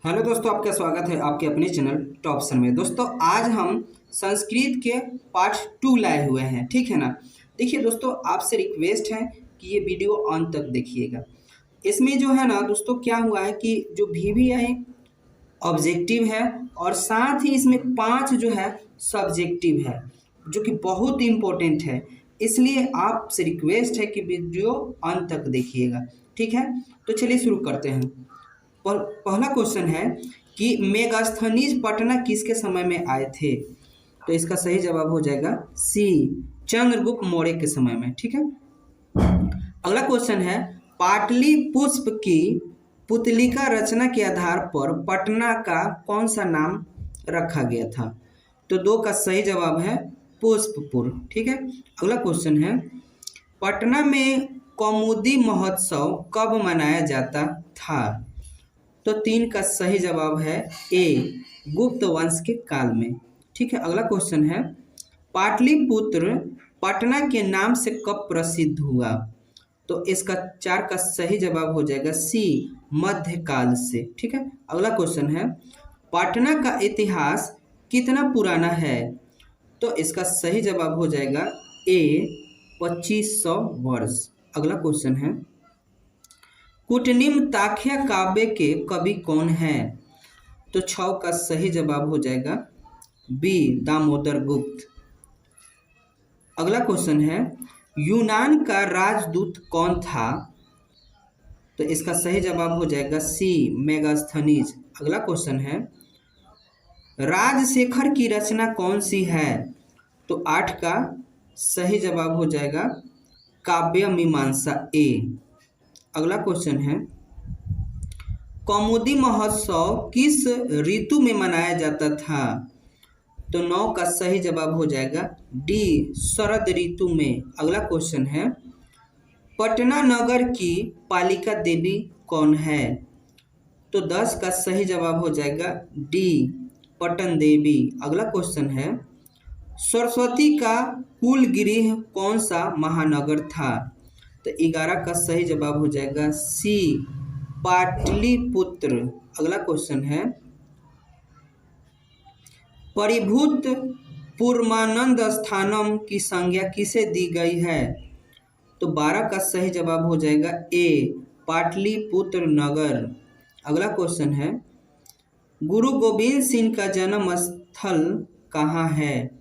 Hello दोस्तों, आपका स्वागत है आपके अपने चैनल टॉपसन में। दोस्तों आज हम संस्कृत के पार्ट 2 लाए हुए हैं, ठीक है ना। देखिए दोस्तों, आपसे रिक्वेस्ट है कि ये वीडियो अंत तक देखिएगा। इसमें जो है ना दोस्तों, क्या हुआ है कि जो VVI ऑब्जेक्टिव है और साथ ही इसमें 5 जो है सब्जेक्टिव है, जो कि बहुत इम्पोर्टेंट है। इसलिए आपसे रिक्वेस्ट है कि वीडियो अंत तक देखिएगा, ठीक है। तो चलिए शुरू करते हैं। पहला क्वेश्चन है कि मेगास्थनीज पटना किसके समय में आए थे। तो इसका सही जवाब हो जाएगा सी, चंद्रगुप्त मौर्य के समय में, ठीक है। अगला क्वेश्चन है पाटलिपुष्प की पुतलिका रचना के आधार पर पटना का कौन सा नाम रखा गया था। तो 2 का सही जवाब है पुष्पपुर, ठीक है। अगला क्वेश्चन है पटना में कौमुदी महोत्सव कब मनाया जाता था। तो 3 का सही जवाब है ए, गुप्त वंश के काल में, ठीक है। अगला क्वेश्चन है पाटलिपुत्र पटना के नाम से कब प्रसिद्ध हुआ। तो इसका 4 का सही जवाब हो जाएगा सी, मध्यकाल से, ठीक है। अगला क्वेश्चन है पटना का इतिहास कितना पुराना है। तो इसका सही जवाब हो जाएगा ए, 2500 वर्ष। अगला क्वेश्चन है कुटनिम ताख्या काव्य के कवि कौन हैं। तो 6 का सही जवाब हो जाएगा बी, दामोदर गुप्त। अगला क्वेश्चन है यूनान का राजदूत कौन था। तो इसका सही जवाब हो जाएगा सी, मेगास्थनीज। अगला क्वेश्चन है राजशेखर की रचना कौन सी है। तो 8 का सही जवाब हो जाएगा काव्य मीमांसा ए। अगला क्वेश्चन है कौमुदी महोत्सव किस ऋतु में मनाया जाता था। तो 9 का सही जवाब हो जाएगा डी, शरद ऋतु में। अगला क्वेश्चन है पटना नगर की पालिका देवी कौन है। तो 10 का सही जवाब हो जाएगा डी, पटन देवी। अगला क्वेश्चन है सरस्वती का कुल गृह कौन सा महानगर था। तो 11 का सही जवाब हो जाएगा सी, पाटलिपुत्र। अगला क्वेश्चन है परिभूत पूर्वानंद स्थानम की संज्ञा किसे दी गई है। तो 12 का सही जवाब हो जाएगा ए, पाटलिपुत्र नगर। अगला क्वेश्चन है गुरु गोविंद सिंह का जन्म स्थल कहाँ है।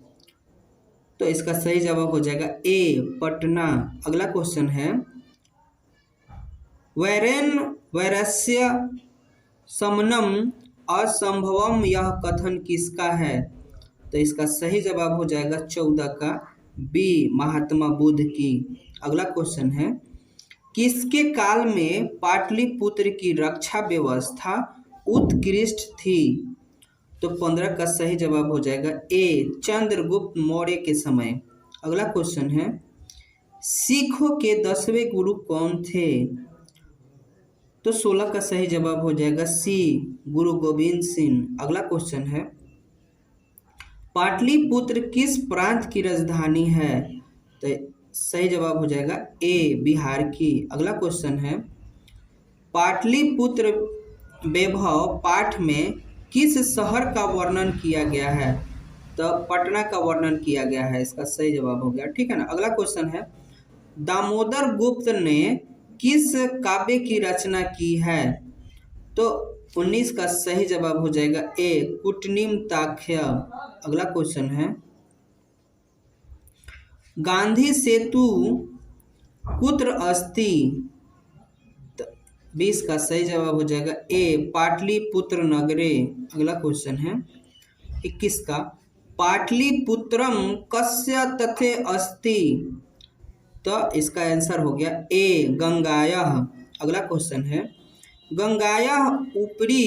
तो इसका सही जवाब हो जाएगा ए, पटना। अगला क्वेश्चन है वैरेन वैरस्य समनम असंभवम यह कथन किसका है। तो इसका सही जवाब हो जाएगा 14 का बी, महात्मा बुद्ध की। अगला क्वेश्चन है किसके काल में पाटलिपुत्र की रक्षा व्यवस्था उत्कृष्ट थी। तो 15 का सही जवाब हो जाएगा ए, चंद्रगुप्त मौर्य के समय। अगला क्वेश्चन है सिखों के 10वें गुरु कौन थे। तो 16 का सही जवाब हो जाएगा सी, गुरु गोविंद सिंह। अगला क्वेश्चन है पाटलिपुत्र किस प्रांत की राजधानी है। तो सही जवाब हो जाएगा ए, बिहार की। अगला क्वेश्चन है पाटलिपुत्र वैभव पाठ में किस शहर का वर्णन किया गया है। तो पटना का वर्णन किया गया है, इसका सही जवाब हो गया, ठीक है ना। अगला क्वेश्चन है दामोदर गुप्त ने किस काव्य की रचना की है। तो 19 का सही जवाब हो जाएगा ए, कुटनिम ताख्या। अगला क्वेश्चन है गांधी सेतु कुत्र अस्ति। 20 का सही जवाब हो जाएगा ए, पाटलिपुत्र नगरे। अगला क्वेश्चन है 21 का पाटलिपुत्रम कस्य तथे अस्ति। तो इसका आंसर हो गया ए, गंगायः। अगला क्वेश्चन है गंगायः ऊपरी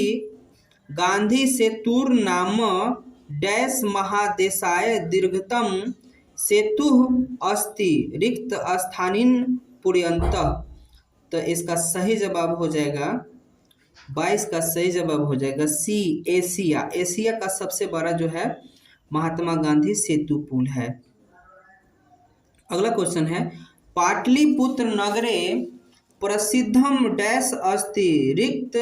गांधी सेतुर नाम डैश महादेशाय दीर्घतम सेतु अस्ति रिक्त स्थानिन पुर्यन्तः। तो इसका सही जवाब हो जाएगा 22 का सही जवाब हो जाएगा सी, एशिया। एशिया का सबसे बड़ा जो है महात्मा गांधी सेतु पुल है। अगला क्वेश्चन है पाटलिपुत्र नगरे प्रसिद्धम डैश अस्ति रिक्त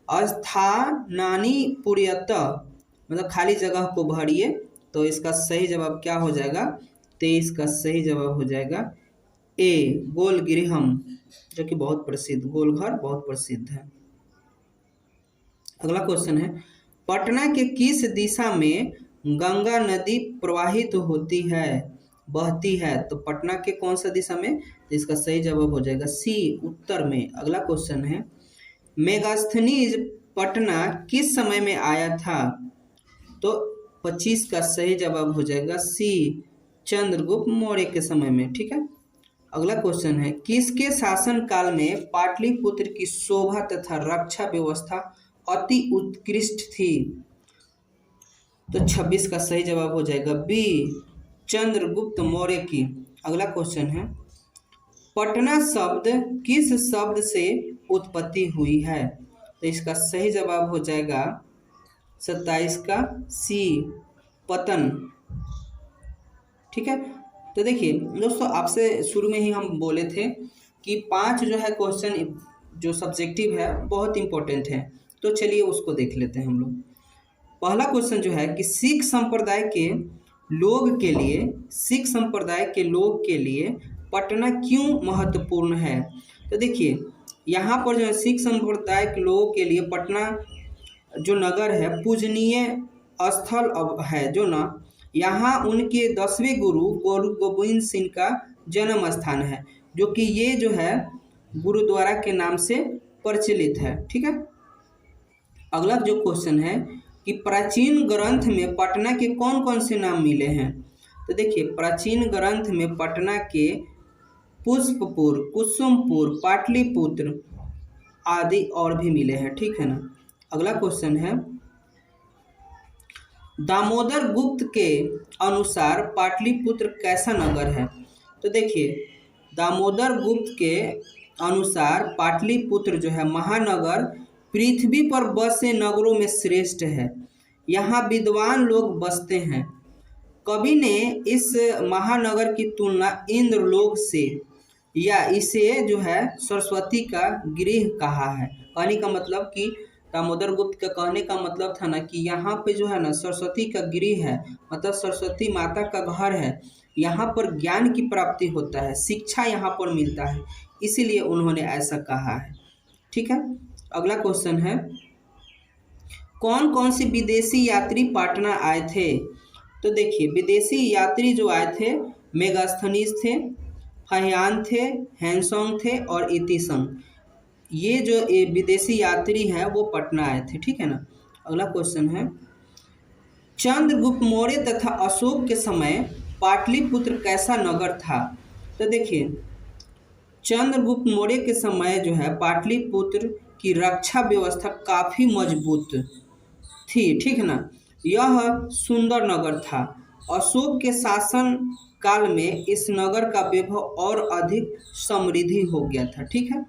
स्थानानि पूर्यत मतलब खाली जगह को भरिए। तो इसका सही जवाब क्या हो जाएगा? 23 का सही जवाब हो जाएगा ए, गोल गृहम, जो कि बहुत प्रसिद्ध, गोलघर बहुत प्रसिद्ध है। अगला क्वेश्चन है, पटना के किस दिशा में गंगा नदी प्रवाहित होती है, बहती है? तो पटना के कौन सा दिशा में? तो इसका सही जवाब हो जाएगा सी, उत्तर में। अगला क्वेश्चन है, मेगास्थनीज पटना किस समय में आया था? तो 25 का सही जवाब हो जाएगा सी, चंद्रगुप्त मौर्य के समय में। ठीक है। अगला क्वेश्चन है, किसके शासन काल में पाटलिपुत्र की शोभा तथा रक्षा व्यवस्था अति उत्कृष्ट थी? तो 26 का सही जवाब हो जाएगा बी, चंद्रगुप्त मौर्य की। अगला क्वेश्चन है, पटना शब्द किस शब्द से उत्पत्ति हुई है? तो इसका सही जवाब हो जाएगा 27 का सी, पतन। ठीक है। तो देखिए दोस्तों, आपसे शुरू में ही हम बोले थे कि 5 जो है क्वेश्चन जो सब्जेक्टिव है बहुत इंपॉर्टेंट है। तो चलिए उसको देख लेते हैं हम लोग। पहला क्वेश्चन जो है कि सिख संप्रदाय के लोग के लिए पटना क्यों महत्वपूर्ण है? तो देखिए यहाँ पर जो है सिख संप्रदाय के लोगों के लिए पटना जो नगर है पूजनीय स्थल अब है, जो ना यहाँ उनके 10वें गुरु गोविंद सिंह का जन्म स्थान है, जो कि ये जो है गुरुद्वारा के नाम से प्रचलित है। ठीक है। अगला जो क्वेश्चन है कि प्राचीन ग्रंथ में पटना के कौन कौन से नाम मिले हैं? तो देखिए प्राचीन ग्रंथ में पटना के पुष्पपुर, कुसुमपुर, पाटलिपुत्र आदि और भी मिले हैं। ठीक है ना। अगला क्वेश्चन है, दामोदर गुप्त के अनुसार पाटलिपुत्र कैसा नगर है? तो देखिए दामोदर गुप्त के अनुसार पाटलिपुत्र जो है महानगर पृथ्वी पर बसे नगरों में श्रेष्ठ है, यहाँ विद्वान लोग बसते हैं। कवि ने इस महानगर की तुलना इंद्रलोक से या इसे जो है सरस्वती का गृह कहा है। कहने का मतलब कि दामोदर गुप्त का कहने का मतलब था ना कि यहाँ पे जो है ना सरस्वती का गृह है, मतलब सरस्वती माता का घर है, यहाँ पर ज्ञान की प्राप्ति होता है, शिक्षा यहाँ पर मिलता है, इसीलिए उन्होंने ऐसा कहा है। ठीक है। अगला क्वेश्चन है, कौन कौन से विदेशी यात्री पटना आए थे? तो देखिए विदेशी यात्री जो आए थे मेगास्थनीज थे, हयान थे, हैंसोंग थे और इतिसंग। ये जो विदेशी यात्री हैं वो पटना आए थे। ठीक है ना। अगला क्वेश्चन है, चंद्रगुप्त मौर्य तथा अशोक के समय पाटलिपुत्र कैसा नगर था? तो देखिए चंद्रगुप्त मौर्य के समय जो है पाटलिपुत्र की रक्षा व्यवस्था काफ़ी मजबूत थी। ठीक है ना। यह सुंदर नगर था। अशोक के शासन काल में इस नगर का वैभव और अधिक समृद्धि हो गया था। ठीक है।